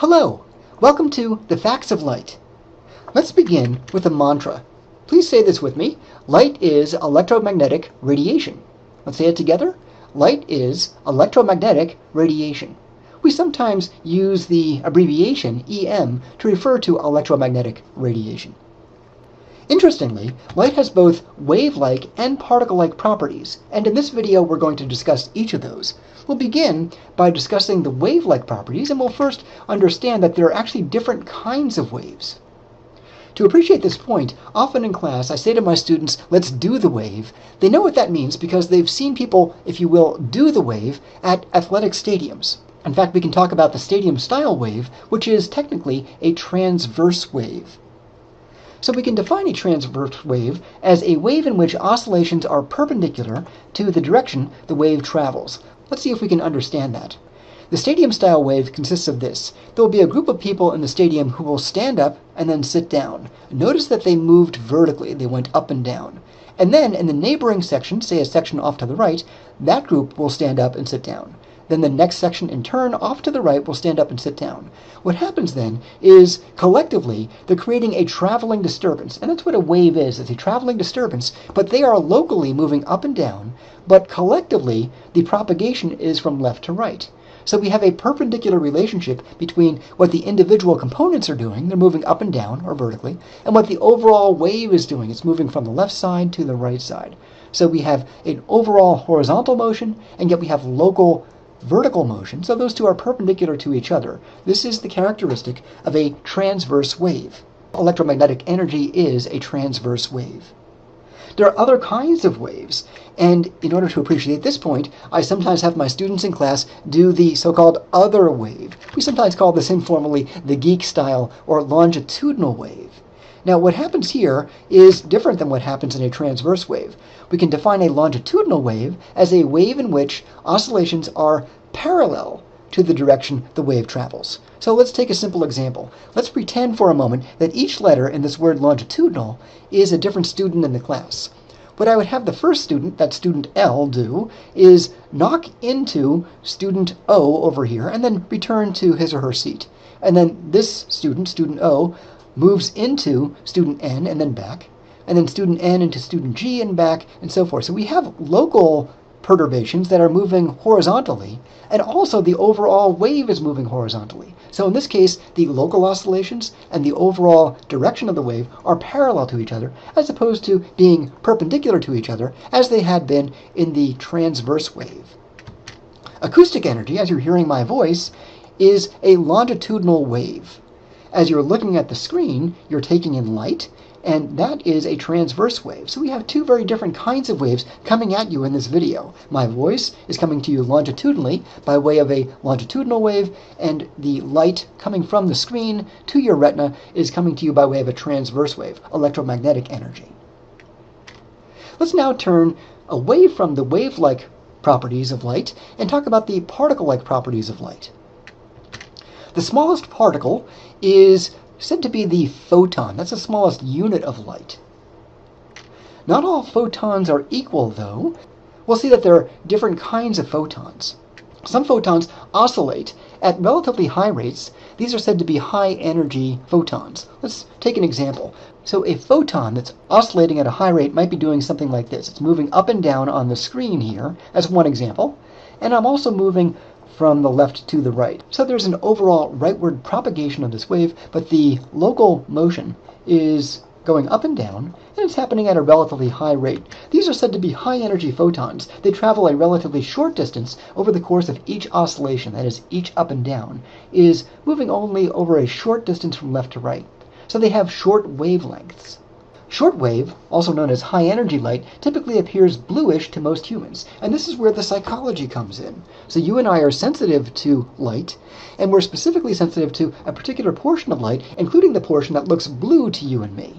Hello, welcome to the Facts of Light. Let's begin with a mantra. Please say this with me. Light is electromagnetic radiation. Let's say it together. Light is electromagnetic radiation. We sometimes use the abbreviation EM to refer to electromagnetic radiation. Interestingly, light has both wave-like and particle-like properties, and in this video we're going to discuss each of those. We'll begin by discussing the wave-like properties, and we'll first understand that there are actually different kinds of waves. To appreciate this point, often in class I say to my students, let's do the wave. They know what that means because they've seen people, if you will, do the wave at athletic stadiums. In fact, we can talk about the stadium-style wave, which is technically a transverse wave. So we can define a transverse wave as a wave in which oscillations are perpendicular to the direction the wave travels. Let's see if we can understand that. The stadium-style wave consists of this. There will be a group of people in the stadium who will stand up and then sit down. Notice that they moved vertically. They went up and down. And then in the neighboring section, say a section off to the right, that group will stand up and sit down. Then the next section in turn off to the right will stand up and sit down. What happens then is collectively they're creating a traveling disturbance, and that's what a wave is. It's a traveling disturbance, but they are locally moving up and down, but collectively the propagation is from left to right. So we have a perpendicular relationship between what the individual components are doing, they're moving up and down or vertically, and what the overall wave is doing. It's moving from the left side to the right side. So we have an overall horizontal motion, and yet we have local vertical motion, so those two are perpendicular to each other. This is the characteristic of a transverse wave. Electromagnetic energy is a transverse wave. There are other kinds of waves, and in order to appreciate this point, I sometimes have my students in class do the so-called other wave. We sometimes call this informally the geek style or longitudinal wave. Now, what happens here is different than what happens in a transverse wave. We can define a longitudinal wave as a wave in which oscillations are parallel to the direction the wave travels. So let's take a simple example. Let's pretend for a moment that each letter in this word longitudinal is a different student in the class. What I would have the first student, that student L, do is knock into student O over here and then return to his or her seat. And then this student, student O, moves into student N and then back, and then student N into student G and back, and so forth. So we have local perturbations that are moving horizontally, and also the overall wave is moving horizontally. So in this case, the local oscillations and the overall direction of the wave are parallel to each other, as opposed to being perpendicular to each other, as they had been in the transverse wave. Acoustic energy, as you're hearing my voice, is a longitudinal wave. As you're looking at the screen, you're taking in light, and that is a transverse wave. So we have two very different kinds of waves coming at you in this video. My voice is coming to you longitudinally by way of a longitudinal wave, and the light coming from the screen to your retina is coming to you by way of a transverse wave, electromagnetic energy. Let's now turn away from the wave-like properties of light and talk about the particle-like properties of light. The smallest particle is said to be the photon. That's the smallest unit of light. Not all photons are equal, though. We'll see that there are different kinds of photons. Some photons oscillate at relatively high rates. These are said to be high-energy photons. Let's take an example. So a photon that's oscillating at a high rate might be doing something like this. It's moving up and down on the screen here, as one example. And I'm also moving from the left to the right. So there's an overall rightward propagation of this wave, but the local motion is going up and down, and it's happening at a relatively high rate. These are said to be high-energy photons. They travel a relatively short distance over the course of each oscillation, that is, each up and down, is moving only over a short distance from left to right. So they have short wavelengths. Short wave, also known as high-energy light, typically appears bluish to most humans, and this is where the psychology comes in. So you and I are sensitive to light, and we're specifically sensitive to a particular portion of light, including the portion that looks blue to you and me.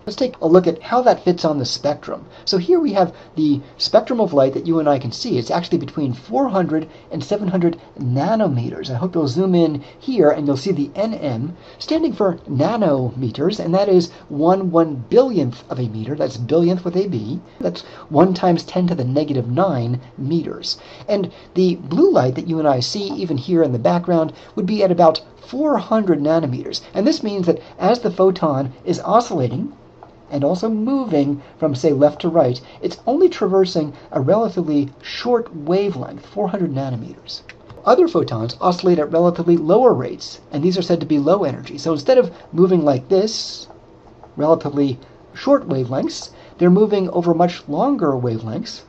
Let's take a look at how that fits on the spectrum. So here we have the spectrum of light that you and I can see. It's actually between 400 and 700 nanometers. I hope you'll zoom in here and you'll see the NM standing for nanometers, and that is 1/1 billionth of a meter. That's billionth with a B. That's 1 times 10 to the negative 9 meters. And the blue light that you and I see even here in the background would be at about 400 nanometers. And this means that as the photon is oscillating and also moving from, say, left to right, it's only traversing a relatively short wavelength, 400 nanometers. Other photons oscillate at relatively lower rates, and these are said to be low energy. So instead of moving like this, relatively short wavelengths, they're moving over much longer wavelengths,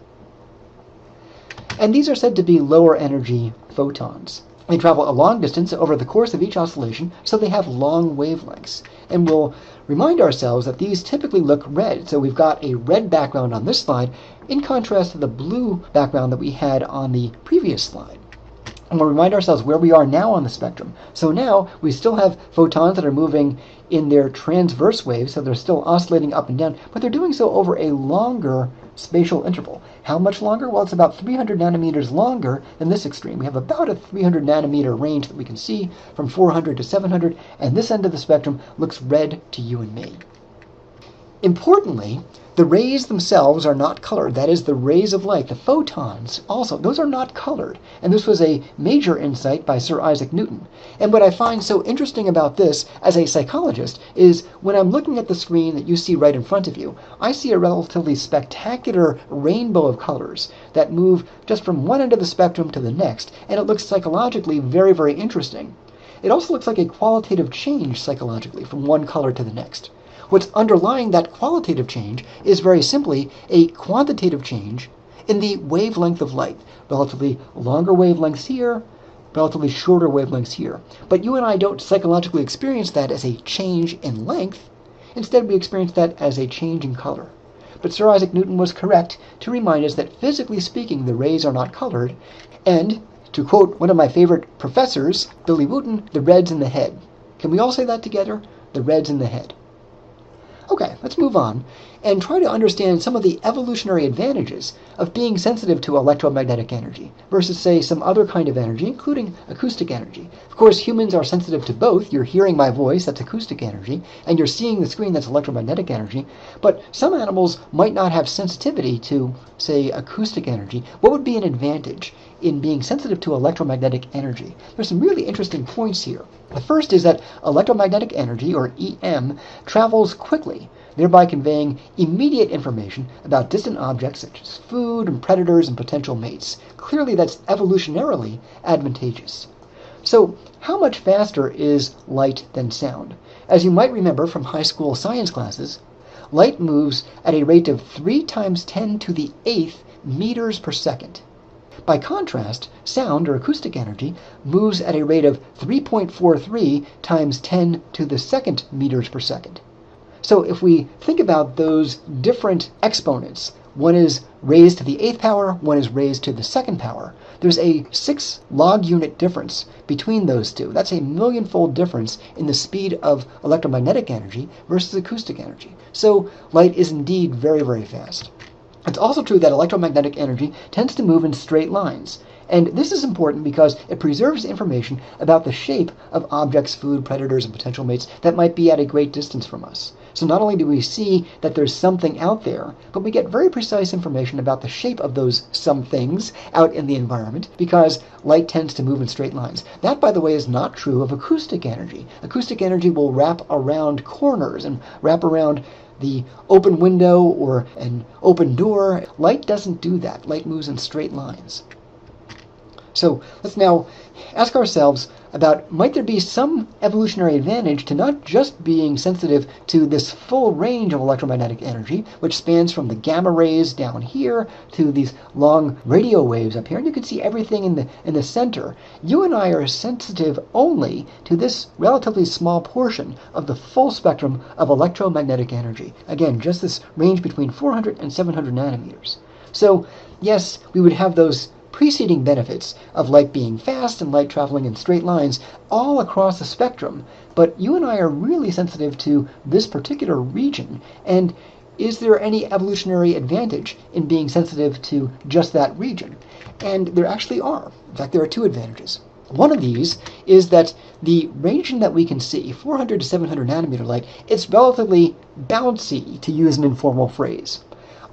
and these are said to be lower energy photons. They travel a long distance over the course of each oscillation, so they have long wavelengths. And we'll remind ourselves that these typically look red. So we've got a red background on this slide, in contrast to the blue background that we had on the previous slide. And we'll remind ourselves where we are now on the spectrum. So now we still have photons that are moving in their transverse waves, so they're still oscillating up and down, but they're doing so over a longer spatial interval. How much longer? Well, it's about 300 nanometers longer than this extreme. We have about a 300 nanometer range that we can see from 400 to 700, and this end of the spectrum looks red to you and me. Importantly, the rays themselves are not colored. That is, the rays of light, the photons also, those are not colored. And this was a major insight by Sir Isaac Newton. And what I find so interesting about this as a psychologist is when I'm looking at the screen that you see right in front of you, I see a relatively spectacular rainbow of colors that move just from one end of the spectrum to the next, and it looks psychologically very, very interesting. It also looks like a qualitative change psychologically from one color to the next. What's underlying that qualitative change is very simply a quantitative change in the wavelength of light. Relatively longer wavelengths here, relatively shorter wavelengths here. But you and I don't psychologically experience that as a change in length. Instead, we experience that as a change in color. But Sir Isaac Newton was correct to remind us that physically speaking, the rays are not colored. And, to quote one of my favorite professors, Billy Wooten, the red's in the head. Can we all say that together? The red's in the head. Okay, let's move on and try to understand some of the evolutionary advantages of being sensitive to electromagnetic energy versus, say, some other kind of energy, including acoustic energy. Of course, humans are sensitive to both. You're hearing my voice, that's acoustic energy, and you're seeing the screen, that's electromagnetic energy. But some animals might not have sensitivity to, say, acoustic energy. What would be an advantage in being sensitive to electromagnetic energy? There's some really interesting points here. The first is that electromagnetic energy, or EM, travels quickly, thereby conveying immediate information about distant objects such as food and predators and potential mates. Clearly, that's evolutionarily advantageous. So, how much faster is light than sound? As you might remember from high school science classes, light moves at a rate of 3 times 10 to the 8th meters per second. By contrast, sound, or acoustic energy, moves at a rate of 3.43 times 10 to the 2nd meters per second. So if we think about those different exponents, one is raised to the 8th power, one is raised to the 2nd power, there's a 6 log unit difference between those two. That's a millionfold difference in the speed of electromagnetic energy versus acoustic energy. So light is indeed very, very fast. It's also true that electromagnetic energy tends to move in straight lines. And this is important because it preserves information about the shape of objects, food, predators, and potential mates that might be at a great distance from us. So not only do we see that there's something out there, but we get very precise information about the shape of those some things out in the environment because light tends to move in straight lines. That, by the way, is not true of acoustic energy. Acoustic energy will wrap around corners and wrap around the open window or an open door. Light doesn't do that. Light moves in straight lines. So let's now ask ourselves about, might there be some evolutionary advantage to not just being sensitive to this full range of electromagnetic energy, which spans from the gamma rays down here to these long radio waves up here, and you can see everything in the center. You and I are sensitive only to this relatively small portion of the full spectrum of electromagnetic energy. Again, just this range between 400 and 700 nanometers. So yes, we would have those preceding benefits of light being fast and light traveling in straight lines all across the spectrum, but you and I are really sensitive to this particular region. And is there any evolutionary advantage in being sensitive to just that region? And there actually are. In fact, there are two advantages. One of these is that the region that we can see, 400 to 700 nanometer light, it's relatively bouncy, to use an informal phrase.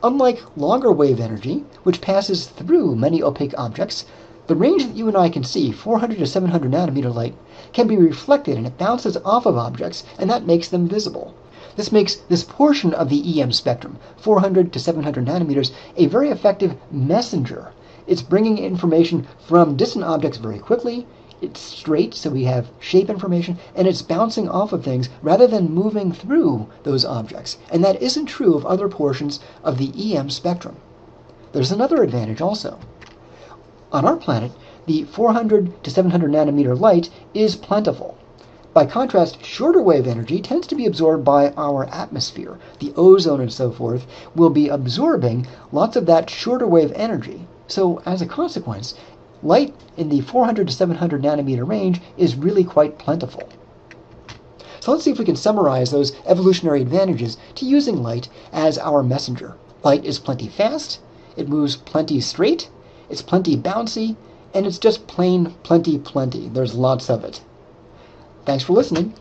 Unlike longer wave energy, which passes through many opaque objects, the range that you and I can see, 400 to 700 nanometer light, can be reflected and it bounces off of objects, and that makes them visible. This makes this portion of the EM spectrum, 400 to 700 nanometers, a very effective messenger. It's bringing information from distant objects very quickly, it's straight, so we have shape information, and it's bouncing off of things rather than moving through those objects. And that isn't true of other portions of the EM spectrum. There's another advantage also. On our planet, the 400 to 700 nanometer light is plentiful. By contrast, shorter wave energy tends to be absorbed by our atmosphere. The ozone and so forth will be absorbing lots of that shorter wave energy. So as a consequence, light in the 400 to 700 nanometer range is really quite plentiful. So let's see if we can summarize those evolutionary advantages to using light as our messenger. Light is plenty fast, it moves plenty straight, it's plenty bouncy, and it's just plain plenty. There's lots of it. Thanks for listening.